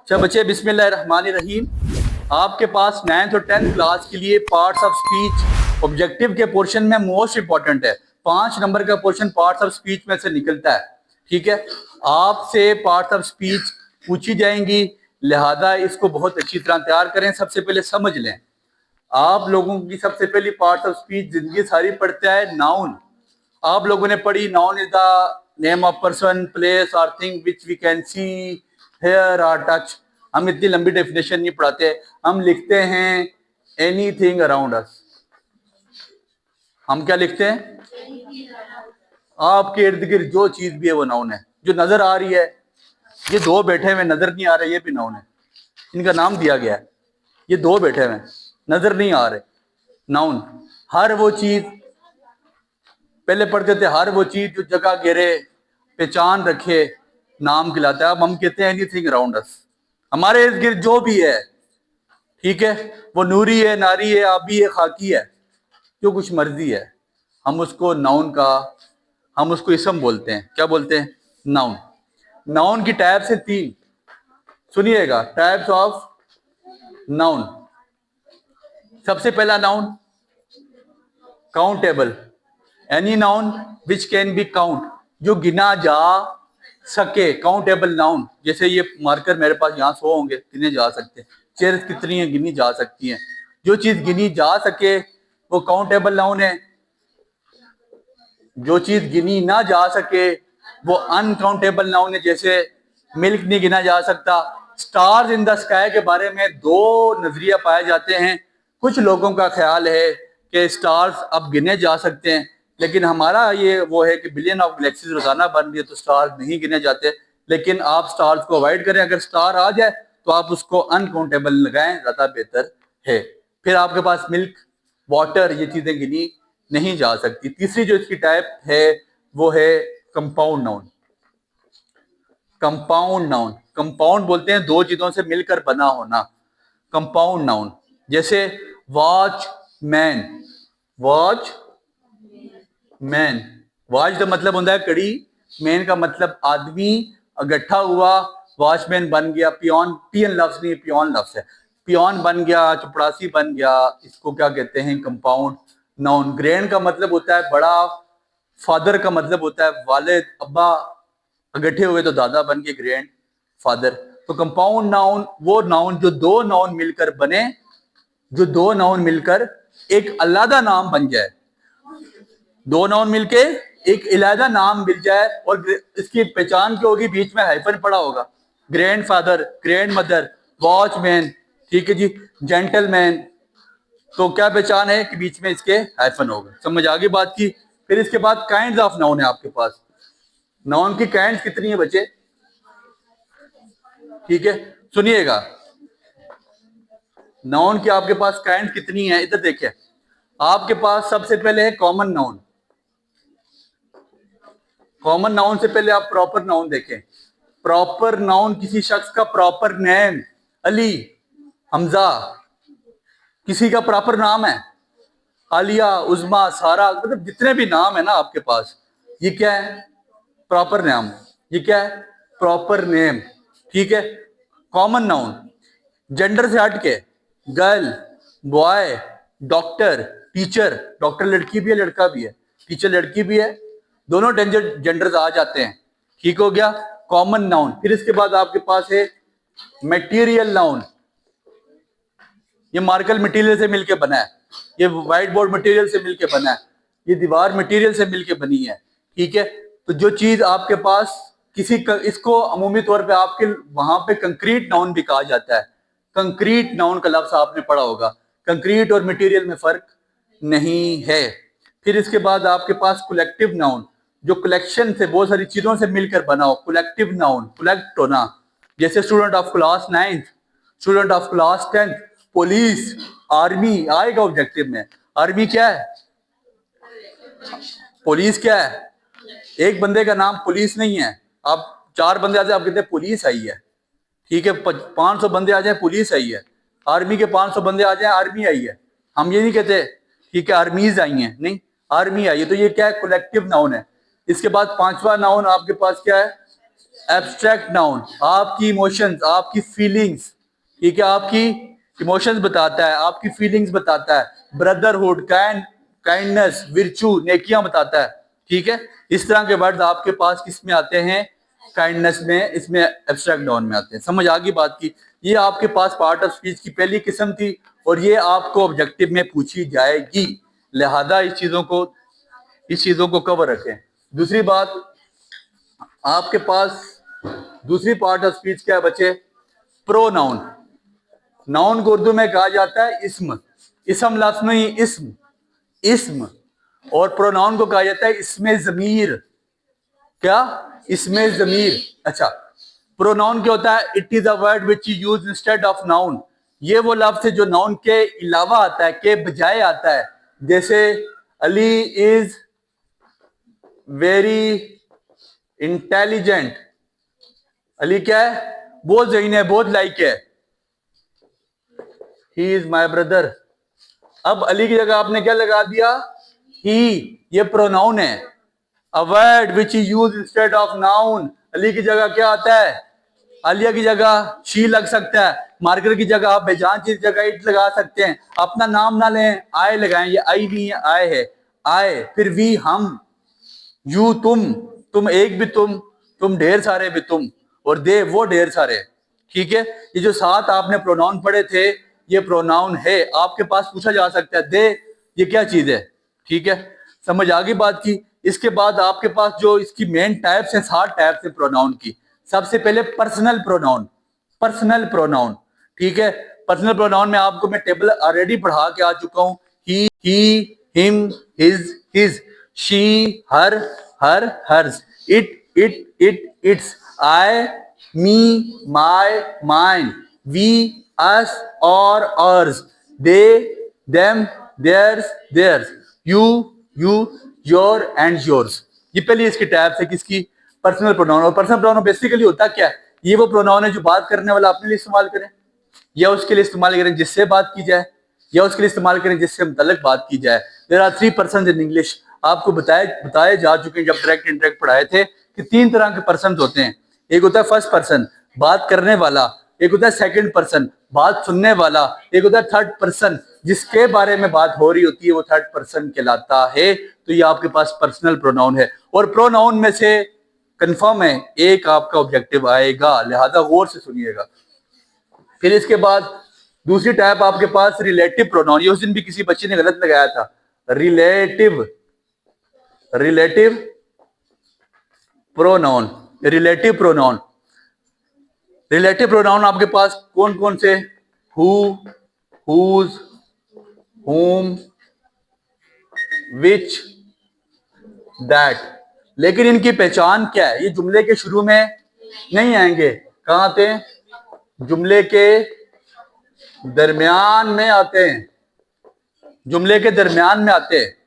अच्छा बच्चे, बिस्मिल्लाहिर्रहमानिर्रहीम। आपके पास 9th और 10th क्लास के लिए पार्ट्स ऑफ स्पीच ऑब्जेक्टिव के पोर्शन में मोस्ट इंपॉर्टेंट है। 5 नंबर का पोर्शन पार्ट्स ऑफ स्पीच में से निकलता है। ठीक है, आपसे पार्ट्स ऑफ स्पीच पूछी जाएंगी, लिहाजा इसको बहुत अच्छी तरह तैयार करें। सबसे पहले समझ लें, आप लोगों की सबसे पहली पार्ट्स ऑफ स्पीच जिंदगी सारी पढ़ता है नाउन। आप लोगों ने पढ़ी noun is the name of person, place और thing which we can see, hear और टच। हम इतनी लंबी डेफिनेशन नहीं पढ़ाते, हम लिखते हैं एनीथिंग अराउंड अस। हम क्या लिखते हैं? आपके इर्द गिर्द जो चीज भी है वो नाउन है। जो नजर आ रही है, ये दो बैठे हुए नजर नहीं आ रहे, ये भी नाउन है, इनका नाम दिया गया है। ये दो बैठे हुए नजर नहीं आ रहे, नाउन। हर वो चीज, पहले पढ़ते थे, हर वो चीज जो जगह घेरे, पहचान रखे, नाम कहलाता है। अब हम कहते हैं एनीथिंग अराउंड अस, हमारे इर्द गिर्द जो भी है। ठीक है, वो नूरी है, नारी है, आबी है, खाकी है, जो कुछ मर्जी है, हम उसको नाउन का, हम उसको इसम बोलते हैं। क्या बोलते हैं? नाउन। नाउन की टाइप से 3 सुनिएगा, टाइप्स ऑफ नाउन। सबसे पहला noun countable, any noun which can be count, जो गिना जा सके। काउंटेबल नाउन, जैसे ये मार्कर मेरे पास यहाँ 100 होंगे, गिने जा सकते हैं। चेयर्स कितनी हैं? गिनी जा सकती हैं। जो चीज गिनी जा सके वो काउंटेबल नाउन है। जो चीज गिनी ना जा सके वो अनकाउंटेबल नाउन है। जैसे मिल्क नहीं गिना जा सकता। स्टार्स इन द स्काई के बारे में 2 नजरिया पाए जाते हैं। कुछ लोगों का ख्याल है कि स्टार्स अब गिने जा सकते हैं, लेकिन हमारा ये वो है कि बिलियन ऑफ गैलेक्सीज रोजाना बन रही है, तो स्टार्स नहीं गिने जाते। लेकिन आप स्टार्स को अवॉइड करें, अगर स्टार आ जाए तो आप उसको अनकाउंटेबल लगाएं, ज्यादा बेहतर है। फिर आपके पास मिल्क, वाटर, ये चीजें गिनी नहीं जा सकती। तीसरी जो इसकी टाइप है वो है compound noun. Compound noun, compound बोलते हैं 2 चीजों से मिलकर बना होना, कंपाउंड नाउन। जैसे watch man, watch man, watch का मतलब होता है कड़ी, मैन का मतलब आदमी, इकट्ठा हुआ, वॉचमैन बन गया। पियोन, पियन लफ्ज नहीं, पियोन लफ्ज है। पियोन बन गया, चपड़ासी बन गया, इसको क्या कहते हैं? Compound noun. ग्रैंड का मतलब होता है बड़ा, फादर का मतलब होता है वालिद, अब्बा, इकट्ठे हुए तो दादा बन के ग्रैंड फादर। तो कंपाउंड नाउन वो नाउन जो 2 नाउन मिलकर बने, जो 2 नाउन मिलकर एक अलग नाम बन जाए। 2 नाउन मिलके एक अलग नाम मिल जाए, और इसकी पहचान क्या होगी? बीच में हाइफन पड़ा होगा। Grand father, grand mother, watchman, ठीक है जी, जेंटलमैन। तो क्या पहचान है कि बीच में इसके हाइफन होगा। समझ आ गई बात की? फिर इसके बाद काइंड्स ऑफ नाउन है आपके पास। नाउन की काइंड्स कितनी है बच्चे? ठीक है, सुनिएगा, नाउन की आपके पास काइंड्स कितनी है, इधर देखिए। आपके पास सबसे पहले है कॉमन नाउन। कॉमन नाउन से पहले आप प्रॉपर नाउन देखें। प्रॉपर नाउन किसी शख्स का प्रॉपर नेम, अली, हमजा, किसी का प्रॉपर नाम है। आलिया, उज़मा, सारा, मतलब जितने भी नाम है ना आपके पास, ये क्या है? प्रॉपर नाम। ये क्या है? Proper name. ठीक है, कॉमन नाउन। जेंडर से हट के girl, boy, doctor, teacher, doctor लड़की भी है, लड़का भी है, टीचर लड़की भी है, दोनों जेंडर्स आ जाते हैं। ठीक हो गया, कॉमन नाउन। फिर इसके बाद आपके पास है मटेरियल नाउन। ये मार्कर मटेरियल से मिलके बना है, ये व्हाइट बोर्ड मटेरियल से मिलके बना है, ये दीवार मटेरियल से मिलके बनी है। ठीक है, तो जो चीज आपके पास इसको अमूमी तौर पे आपके वहां पे कंक्रीट नाउन भी कहा जाता है। कंक्रीट नाउन का लफ्ज आपने पढ़ा होगा। कंक्रीट और मटेरियल में फर्क नहीं है। फिर इसके बाद आपके पास कलेक्टिव नाउन, जो कलेक्शन से, बहुत सारी चीजों से मिलकर बना हो। कलेक्टिव नाउन, कलेक्ट होना। जैसे student of class 9th, student of class 10th, police, army आएगा ऑब्जेक्टिव में। आर्मी क्या है? पुलिस क्या है? एक बंदे का नाम पुलिस नहीं है। आप 4 बंदे आ जाए, आप कहते हैं पुलिस आई है। ठीक है, 500 बंदे आ जाए, पुलिस आई है। आर्मी के 500 बंदे आ जाए, आर्मी आई है। हम ये नहीं कहते ठीक है आर्मीज आई हैं, नहीं, आर्मी आई है। तो ये क्या है? कलेक्टिव नाउन है। इसके बाद 5वां नाउन आपके पास क्या है? एब्स्ट्रैक्ट नाउन आपकी इमोशंस, आपकी फीलिंग्स, ठीक है, आपकी इमोशंस बताता है, आपकी फीलिंग्स बताता है। ब्रदरहुड, काइंडनेस, विर्चू, नेकियां बताता है, ठीक है। इस तरह के वर्ड आपके पास किस में आते हैं? काइंडनेस में, इसमें एब्स्ट्रैक्ट नाउन में आते हैं। समझ आ गई बात की? ये आपके पास पार्ट ऑफ स्पीच की पहली किस्म थी और ये आपको ऑब्जेक्टिव में पूछी जाएगी, लिहाजा इस चीजों को कवर रखें। दूसरी बात, आपके पास दूसरी पार्ट ऑफ स्पीच क्या है बच्चे? प्रोनाउन। नाउन को उर्दू में कहा जाता है इस्म, इसम लफ्ज में ही इस्म, और प्रोनाउन को कहा जाता है इसमें जमीर। क्या? इसमें जमीर। अच्छा, प्रोनाउन क्या होता है? It is a word which you use instead of noun. ये वो लफ्ज है जो नाउन के अलावा आता है, के बजाय आता है। जैसे Ali is very intelligent. Ali क्या है? बहुत ज़हीन है, बहुत लाइक है। He is my brother. अब अली की जगह आपने क्या लगा दिया? ही। ये प्रोनाउन है। A word which is use instead of noun. Ali की जगह क्या आता है? आलिया की जगह शी लग सकता है। मार्कर की जगह आप बेजान चीज जगह इट लगा सकते हैं। अपना नाम ना लें, आए लगाएं। ये आई नहीं है, आए है। आए, फिर वी हम, यू तुम एक भी तुम ढेर सारे भी तुम, और दे वो ढेर सारे, ठीक है। ये जो सात आपने प्रोनाउन पढ़े थे, ये प्रोनाउन है। आपके पास पूछा जा सकता है दे ये क्या चीज है, ठीक है। समझ आ गई बात की? इसके बाद आपके पास जो इसकी मेन टाइप्स हैं, 7 टाइप्स हैं प्रोनाउन की। सबसे पहले पर्सनल प्रोनाउन, ठीक है। पर्सनल प्रोनाउन में आपको मैं टेबल ऑलरेडी पढ़ा के आ चुका हूं। He, him, his, she, her, hers, its, I, me, my, mine, we, us और ours, they, them, theirs, you, your and yours. ये पहली इसकी टाइप्स है किसकी? Personal pronoun. और पर्सनल प्रोनाउन बेसिकली होता क्या है? ये वो प्रोनाउन है जो बात करने वाला अपने लिए इस्तेमाल करे, या उसके लिए इस्तेमाल करें जिससे बात की जाए, या उसके लिए इस्तेमाल करें जिससे मुतल्लिक बात की जाए। There are 3 persons in English. आपको बताए जा चुके हैं जब डायरेक्ट इंटरेक्ट पढ़ाए थे कि 3 तरह के पर्सन होते हैं। एक होता है फर्स्ट पर्सन, बात करने वाला। एक होता है सेकंड पर्सन, बात सुनने वाला। एक होता है थर्ड पर्सन, जिसके बारे में बात हो रही होती है, वो थर्ड पर्सन कहलाता है। तो ये आपके पास पर्सनल प्रोनाउन है। और प्रोनाउन में से कंफर्म है एक आपका ऑब्जेक्टिव आएगा, लिहाजा गौर से सुनिएगा। फिर इसके बाद दूसरी टाइप आपके पास रिलेटिव प्रोनाउन। ये उस दिन भी किसी बच्चे ने गलत लगाया था। Relative pronoun. रिलेटिव प्रोनाउन आपके पास कौन कौन से? हु, हुज, हुम, विच, दैट। लेकिन इनकी पहचान क्या है? ये जुमले के शुरू में नहीं आएंगे। कहां आते हैं? जुमले के दरमियान में आते हैं।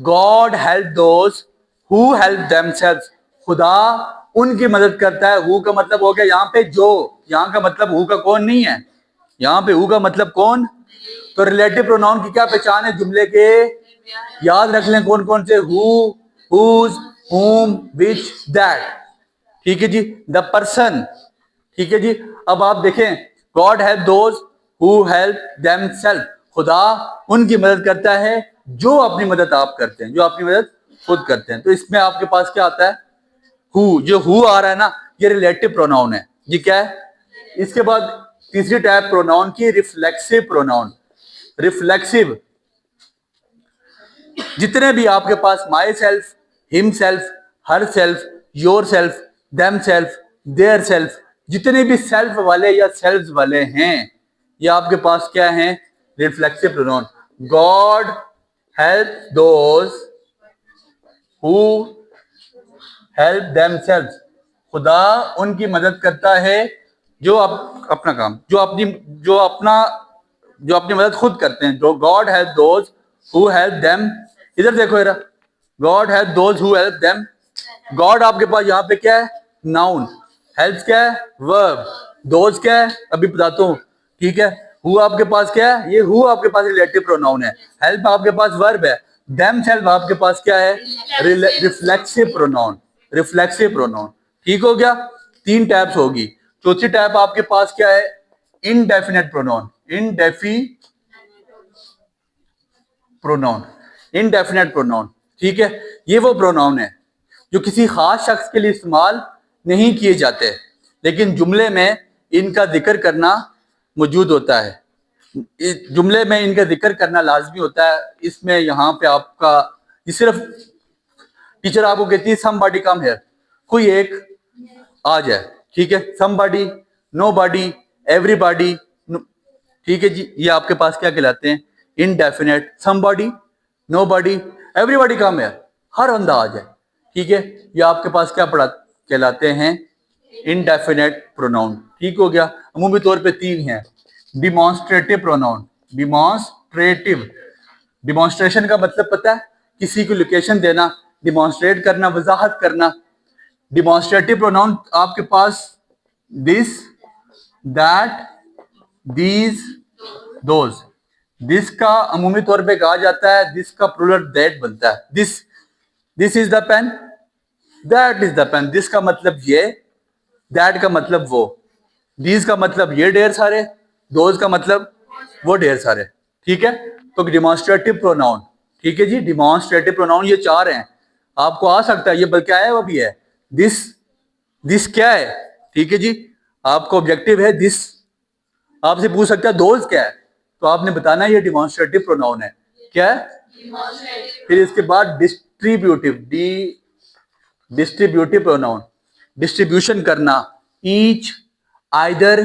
God help those who help themselves. खुदा उनकी मदद करता है। हु का मतलब हो गया यहाँ पे जो, यहाँ का मतलब हु का कौन नहीं है, यहाँ पे हु का मतलब कौन। तो रिलेटिव प्रोनाउन की क्या पहचान है? जुमले के, याद रख लें कौन कौन से? हु, हुज, हुम, विच, दैट, ठीक है जी। द पर्सन, ठीक है जी। अब आप देखें, God help those who help themselves. खुदा उनकी मदद करता है जो अपनी मदद आप करते हैं, जो अपनी मदद खुद करते हैं। तो इसमें आपके पास क्या आता है? हु। जो हु आ रहा है ना, ये रिलेटिव प्रोनाउन है। ये क्या है? इसके बाद तीसरी टाइप प्रोनाउन की रिफ्लेक्सिव प्रोनाउन। रिफ्लेक्सिव, जितने भी आपके पास myself, himself, herself, yourself, themself, theirself, जितने भी सेल्फ वाले या सेल्फ वाले हैं, ये आपके पास क्या हैं? Reflexive pronoun. God help those who help themselves. खुदा उनकी मदद करता है जो अपना काम, जो अपनी मदद खुद करते हैं। जो God help those who help them. इधर देखो जरा, God help those who help them. God आपके पास यहाँ पे क्या है? नाउन। हेल्प क्या है? वर्ब। दोज क्या है? अभी बताता हूँ, ठीक है। हु आपके पास क्या है? ये हु आपके पास रिलेटिव प्रोनाउन है। हेल्प आपके पास वर्ब है। देम सेल्फ आपके पास क्या है? Reflexive pronoun. ठीक हो गया, 3 टाइप्स होगी। चौथी टाइप आपके पास क्या है, इनडेफिनेट प्रोनाउन। इनडेफिनेट प्रोनाउन, ठीक है। ये वो प्रोनाउन है जो किसी खास शख्स के लिए इस्तेमाल नहीं किए जाते, लेकिन जुमले में इनका जिक्र करना मौजूद होता है। इस जुमले में इनका जिक्र करना लाजमी होता है। इसमें यहाँ पे आपका ये सिर्फ टीचर आपको कहती है समबॉडी कम हियर, कोई एक आ जाए, ठीक है। समबॉडी, नोबॉडी, एवरीबॉडी, ठीक है जी। ये आपके पास क्या कहलाते हैं, indefinite. Somebody, nobody, everybody come here, हर बंदा आ जाए, ठीक है। ये आपके पास क्या पढ़ा कहलाते हैं, इनडेफिनेट प्रोनाउन, ठीक हो गया। अमूमी तौर पे 3 हैं। डिमॉन्स्ट्रेटिव प्रोनाउन, डिमॉन्स्ट्रेशन का मतलब पता है, किसी को लोकेशन देना, डिमॉन्स्ट्रेट करना, वजाहत करना। डिमॉन्स्ट्रेटिव प्रोनाउन आपके पास this, that, these, those. This का अमूमी तौर पे कहा जाता है, दिस का प्लूरल दैट बनता है। This is the pen, that is the pen. This का मतलब ये, दैट का मतलब वो, दीज का मतलब ये ढेर सारे, दोज का मतलब वो ढेर सारे, ठीक है। तो डिमॉन्स्ट्रेटिव प्रोनाउन, ठीक है जी। डिमॉन्स्ट्रेटिव प्रोनाउन ये 4 हैं। आपको आ सकता है, ये बल्कि आया वो भी है, दिस क्या है, ठीक है जी। आपको ऑब्जेक्टिव है दिस, आपसे पूछ सकता है दोज क्या है, तो आपने बताना ये डिमॉन्स्ट्रेटिव प्रोनाउन है। क्या है, फिर इसके बाद डिस्ट्रीब्यूटिव प्रोनाउन, डिस्ट्रीब्यूशन करना। ईच, आइदर,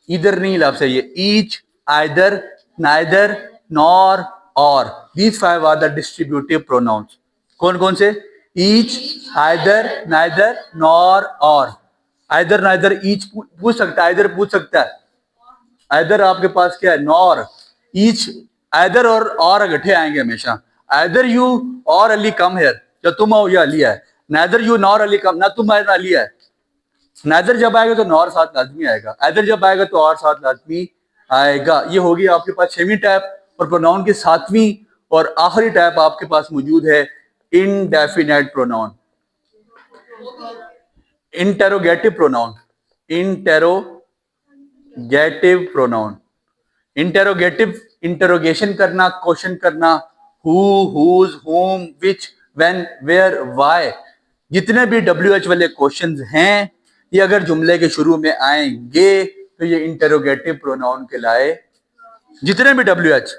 इधर नहीं लफ्ज़ है ये, ईच, आइदर, नाइदर, नॉर, और। These 5 are the distributive pronouns. कौन कौन से, ईच, आइदर, नाइदर, नॉर, और। आइदर, नाइदर, ईच पूछ सकता है, आइदर पूछ सकता है, आइदर आपके पास क्या है, नॉर, ईच, आइदर और इकट्ठे आएंगे हमेशा। आइदर यू और अली कम हियर, या तुम आओ या अली है। नाइदर यू नॉर अली कम, ना तुम आए ना अली है। नाइदर जब आएगा तो नॉर साथ लाजमी आएगा, आइदर जब आएगा तो और साथ लाजमी आएगा। ये होगी आपके पास 6वीं टाइप। और प्रोनाउन की 7वीं और आखिरी टाइप आपके पास मौजूद है, indefinite pronoun, interrogative pronoun. Interrogative, interrogation करना, क्वेश्चन करना। Who, whose, whom, which, when, where, why. जितने भी WH वाले क्वेश्चंस हैं, ये अगर जुमले के शुरू में आएंगे तो ये इंटेरोगेटिव प्रोनाउन कहलाए। जितने भी WH,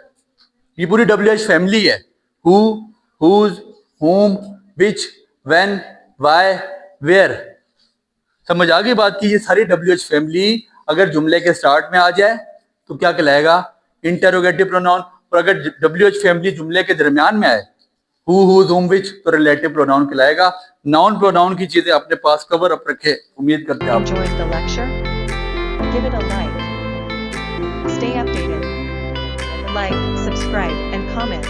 ये पूरी WH फैमिली है, who, whose, whom, which, when, why, where. समझ आ गई बात की, ये सारी WH फैमिली अगर जुमले के स्टार्ट में आ जाए तो क्या कहलाएगा, इंटेरोगेटिव प्रोनाउन। और अगर WH फैमिली जुमले के दरमियान में आए, हु, हुज, होम, विच, तो रिलेटिव प्रोनाउन कहलाएगा। नाउन प्रोनाउन की चीजें अपने पास कवर अप रखे। उम्मीद करते हैं आप Enjoyed the lecture? Give it a like. Stay updated. Like, subscribe, and comment.